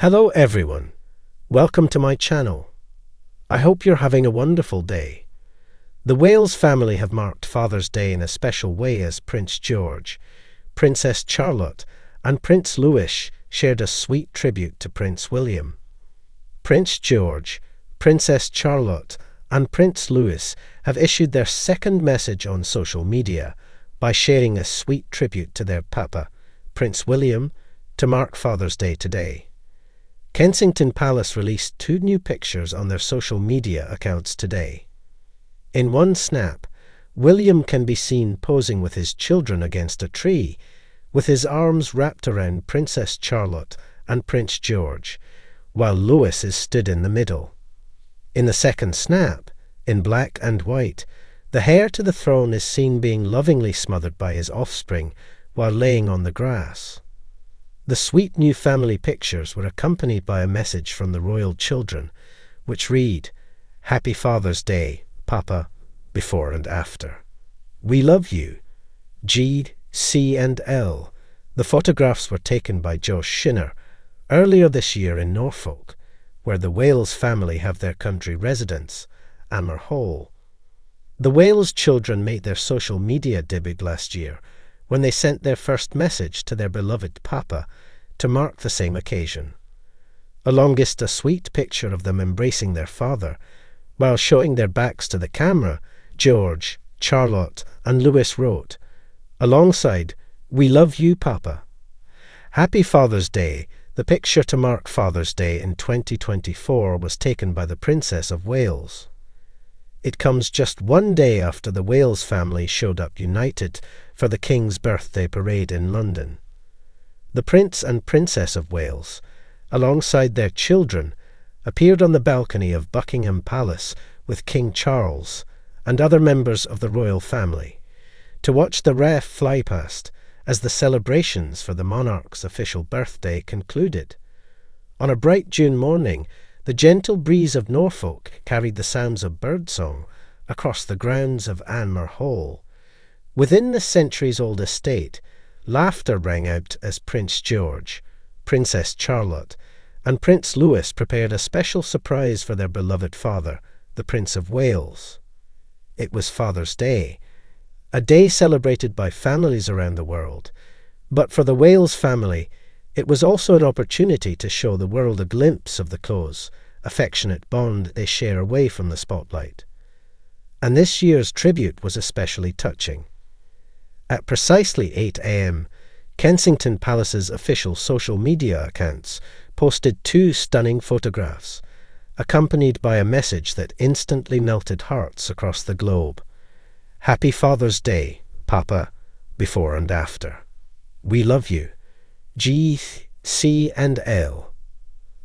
Hello everyone, welcome to my channel. I hope you're having a wonderful day. The Wales family have marked Father's Day in a special way as Prince George, Princess Charlotte and Prince Louis shared a sweet tribute to Prince William. Prince George, Princess Charlotte and Prince Louis have issued their second message on social media by sharing a sweet tribute to their papa, Prince William, to mark Father's Day today. Kensington Palace released 2 new pictures on their social media accounts today. In one snap, William can be seen posing with his children against a tree, with his arms wrapped around Princess Charlotte and Prince George, while Louis is stood in the middle. In the second snap, in black and white, the heir to the throne is seen being lovingly smothered by his offspring while laying on the grass. The sweet new family pictures were accompanied by a message from the royal children, which read, "Happy Father's Day, Papa, before and after. We love you. G, C and L." The photographs were taken by Josh Shinner earlier this year in Norfolk, where the Wales family have their country residence, Anmer Hall. The Wales children made their social media debut last year, when they sent their first message to their beloved papa to mark the same occasion. Alongst a sweet picture of them embracing their father, while showing their backs to the camera, George, Charlotte and Louis wrote, alongside, "We love you, Papa." Happy Father's Day. The picture to mark Father's Day in 2024 was taken by the Princess of Wales. It comes just one day after the Wales family showed up united for the King's birthday parade in London. The Prince and Princess of Wales, alongside their children, appeared on the balcony of Buckingham Palace with King Charles and other members of the royal family to watch the RAF fly past as the celebrations for the monarch's official birthday concluded. On a bright June morning, the gentle breeze of Norfolk carried the sounds of birdsong across the grounds of Anmer Hall. Within the centuries-old estate, laughter rang out as Prince George, Princess Charlotte, and Prince Louis prepared a special surprise for their beloved father, the Prince of Wales. It was Father's Day, a day celebrated by families around the world, but for the Wales family, it was also an opportunity to show the world a glimpse of the close, affectionate bond they share away from the spotlight. And this year's tribute was especially touching. At precisely 8 a.m., Kensington Palace's official social media accounts posted 2 stunning photographs, accompanied by a message that instantly melted hearts across the globe. Happy Father's Day, Papa, before and after. We love you. G, C and L.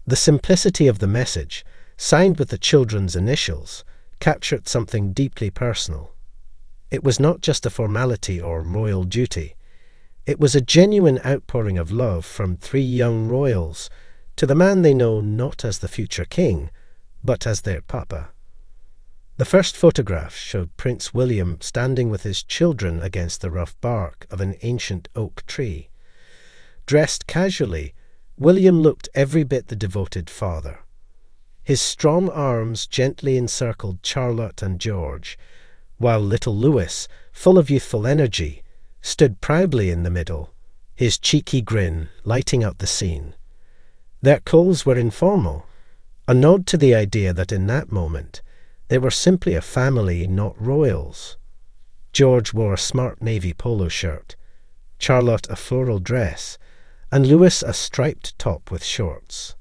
The simplicity of the message, signed with the children's initials, captured something deeply personal. It was not just a formality or royal duty. It was a genuine outpouring of love from 3 young royals to the man they know not as the future king, but as their papa. The first photograph showed Prince William standing with his children against the rough bark of an ancient oak tree. Dressed casually, William looked every bit the devoted father. His strong arms gently encircled Charlotte and George, while little Louis, full of youthful energy, stood proudly in the middle, his cheeky grin lighting up the scene. Their clothes were informal, a nod to the idea that in that moment they were simply a family, not royals. George wore a smart navy polo shirt, Charlotte a floral dress, and Louis a striped top with shorts.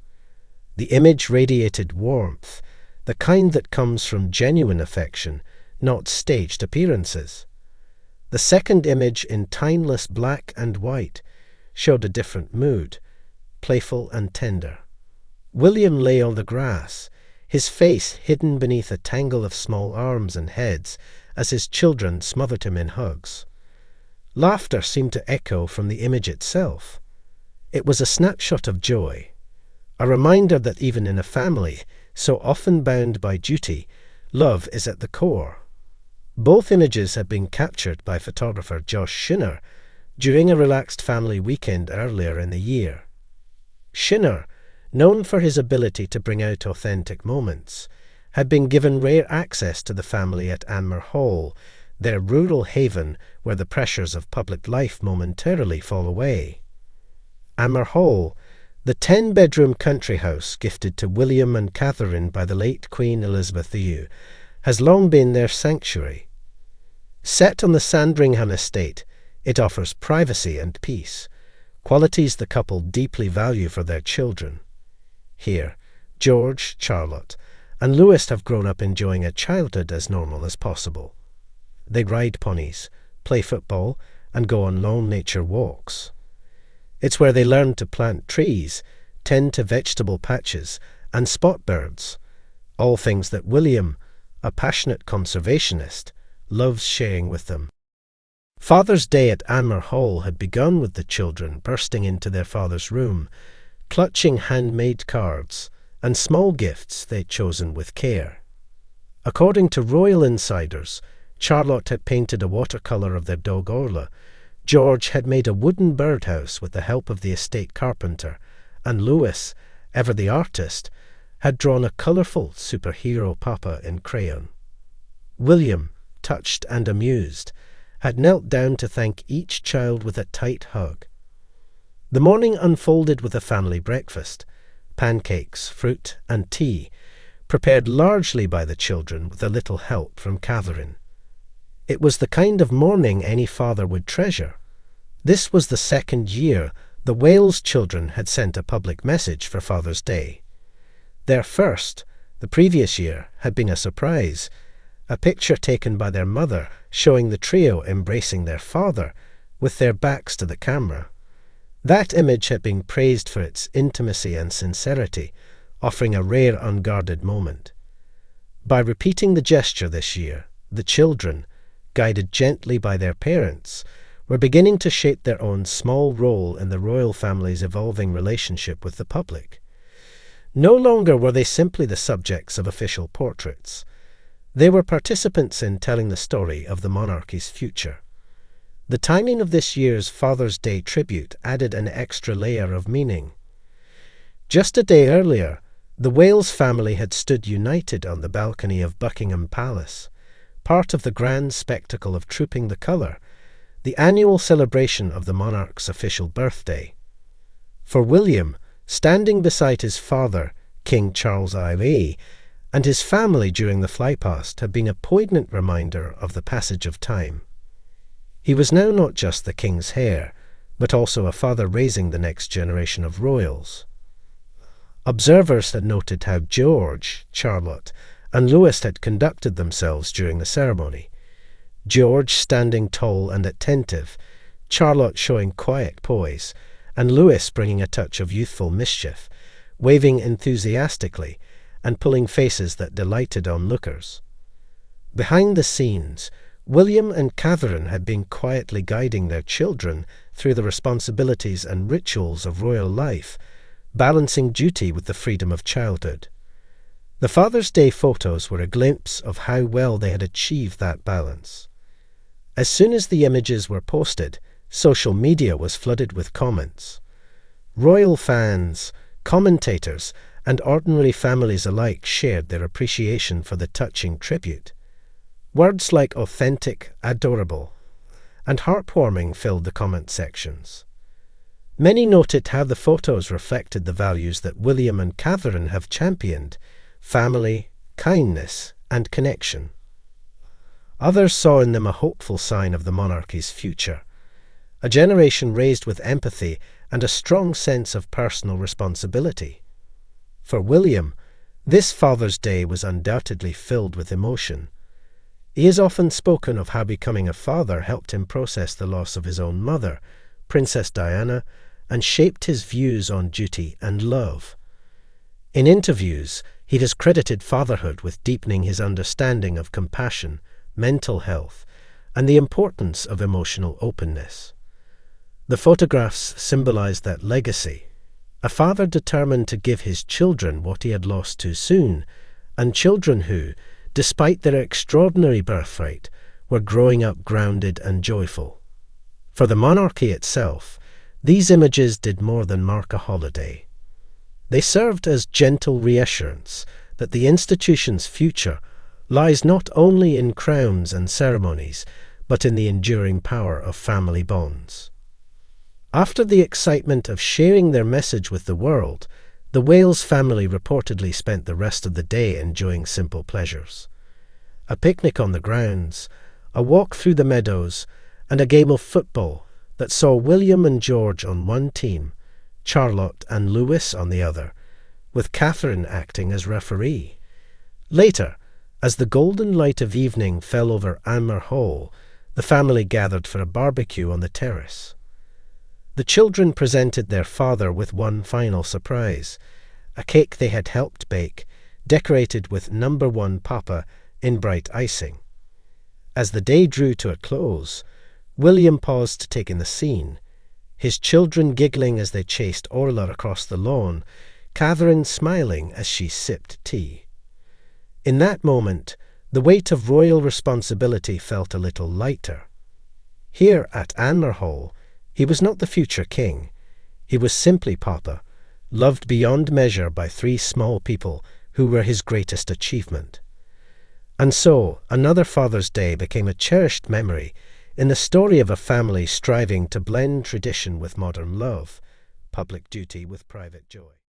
The image radiated warmth, the kind that comes from genuine affection, not staged appearances. The second image, in timeless black and white, showed a different mood, playful and tender. William lay on the grass, his face hidden beneath a tangle of small arms and heads as his children smothered him in hugs. Laughter seemed to echo from the image itself. It was a snapshot of joy, a reminder that even in a family so often bound by duty, love is at the core. Both images had been captured by photographer Josh Shinner during a relaxed family weekend earlier in the year. Shinner, known for his ability to bring out authentic moments, had been given rare access to the family at Anmer Hall, their rural haven where the pressures of public life momentarily fall away. Anmer Hall, the 10-bedroom country house gifted to William and Catherine by the late Queen Elizabeth II, has long been their sanctuary. Set on the Sandringham estate, it offers privacy and peace, qualities the couple deeply value for their children. Here, George, Charlotte, and Louis have grown up enjoying a childhood as normal as possible. They ride ponies, play football, and go on long nature walks. It's where they learn to plant trees, tend to vegetable patches, and spot birds, all things that William, a passionate conservationist, loves sharing with them. Father's Day at Anmer Hall had begun with the children bursting into their father's room, clutching handmade cards and small gifts they'd chosen with care. According to royal insiders, Charlotte had painted a watercolour of their dog Orla, George had made a wooden birdhouse with the help of the estate carpenter, and Louis, ever the artist, had drawn a colourful superhero papa in crayon. William, touched and amused, had knelt down to thank each child with a tight hug. The morning unfolded with a family breakfast, pancakes, fruit, and tea, prepared largely by the children with a little help from Catherine. It was the kind of morning any father would treasure. This was the second year the Wales children had sent a public message for Father's Day. Their first, the previous year, had been a surprise, a picture taken by their mother showing the trio embracing their father, with their backs to the camera. That image had been praised for its intimacy and sincerity, offering a rare unguarded moment. By repeating the gesture this year, the children, guided gently by their parents, were beginning to shape their own small role in the royal family's evolving relationship with the public. No longer were they simply the subjects of official portraits. They were participants in telling the story of the monarchy's future. The timing of this year's Father's Day tribute added an extra layer of meaning. Just a day earlier, the Wales family had stood united on the balcony of Buckingham Palace, part of the grand spectacle of Trooping the Colour, the annual celebration of the monarch's official birthday. For William, standing beside his father, King Charles IV, and his family during the flypast had been a poignant reminder of the passage of time. He was now not just the king's heir, but also a father raising the next generation of royals. Observers had noted how George, Charlotte, and Louis had conducted themselves during the ceremony. George standing tall and attentive, Charlotte showing quiet poise, and Louis bringing a touch of youthful mischief, waving enthusiastically and pulling faces that delighted onlookers. Behind the scenes, William and Catherine had been quietly guiding their children through the responsibilities and rituals of royal life, balancing duty with the freedom of childhood. The Father's Day photos were a glimpse of how well they had achieved that balance. As soon as the images were posted, social media was flooded with comments. Royal fans, commentators, and ordinary families alike shared their appreciation for the touching tribute. Words like authentic, adorable, and heartwarming filled the comment sections. Many noted how the photos reflected the values that William and Catherine have championed: family, kindness, and connection. Others saw in them a hopeful sign of the monarchy's future, a generation raised with empathy and a strong sense of personal responsibility. For William, this Father's Day was undoubtedly filled with emotion. He has often spoken of how becoming a father helped him process the loss of his own mother, Princess Diana, and shaped his views on duty and love. In interviews, he has credited fatherhood with deepening his understanding of compassion, mental health, and the importance of emotional openness. The photographs symbolized that legacy, a father determined to give his children what he had lost too soon, and children who, despite their extraordinary birthright, were growing up grounded and joyful. For the monarchy itself, these images did more than mark a holiday. They served as gentle reassurance that the institution's future lies not only in crowns and ceremonies, but in the enduring power of family bonds. After the excitement of sharing their message with the world, the Wales family reportedly spent the rest of the day enjoying simple pleasures. A picnic on the grounds, a walk through the meadows, and a game of football that saw William and George on one team, Charlotte and Lewis on the other, with Catherine acting as referee. Later, as the golden light of evening fell over Anmer Hall, the family gathered for a barbecue on the terrace. The children presented their father with one final surprise, a cake they had helped bake, decorated with number 1 Papa in bright icing. As the day drew to a close, William paused to take in the scene, his children giggling as they chased Orla across the lawn, Catherine smiling as she sipped tea. In that moment, the weight of royal responsibility felt a little lighter. Here at Anmer Hall, he was not the future king. He was simply Papa, loved beyond measure by 3 small people who were his greatest achievement. And so, another Father's Day became a cherished memory in the story of a family striving to blend tradition with modern love, public duty with private joy.